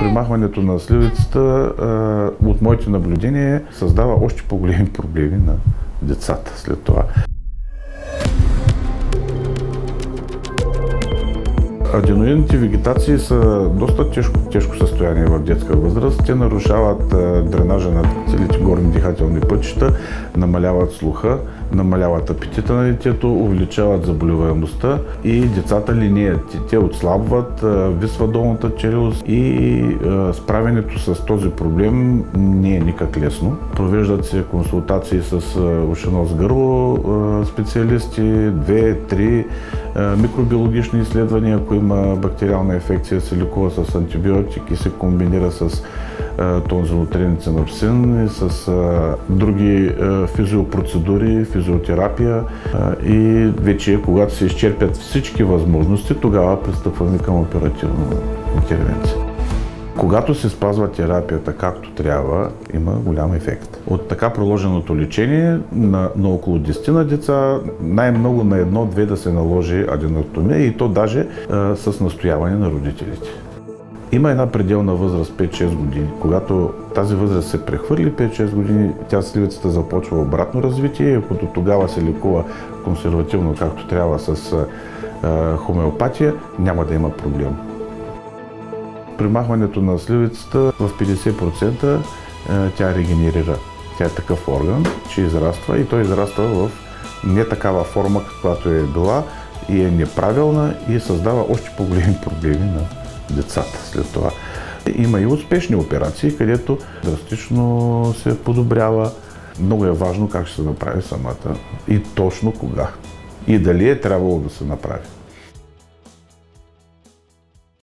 Премахването на сливицата от моите наблюдения създава още по-големи проблеми на децата след това. Аденоидните вегетации са доста тежко състояние в детска възраст. Те нарушават дренажа на целите горни дихателни пътища, намаляват слуха, намаляват апетита на детето, увеличават заболеваемостта и децата линеят. Те отслабват, висва долната челюст и справянето с този проблем не е никак лесно. Провеждат се консултации с уши-нос-гърло специалисти, 2-3 микробиологични изследвания. Ако има бактериална инфекция, се лекува с антибиотик и се комбинира с тонзилотрин цинапсин и с други физиопроцедури, физиотерапия и вече, когато се изчерпят всички възможности, тогава пристъпваме към оперативна интервенция. Когато се спазва терапията както трябва, има голям ефект. От така проложеното лечение на около 10 на деца, най-много на 1-2 да се наложи аденектомия и то даже с настояване на родителите. Има една пределна възраст 5-6 години. Когато тази възраст се прехвърли 5-6 години, сливицата започва обратно развитие и ако тогава се лекува консервативно както трябва с хомеопатия, няма да има проблем. Премахването на сливицата в 50% тя регенерира. Тя е такъв орган, че израства и той израства в не такава форма, каквато е била и е неправилна и създава още по-големи проблеми на децата след това. Има и успешни операции, където драстично се подобрява. Много е важно как ще се направи самата и точно кога. И дали е трябвало да се направи.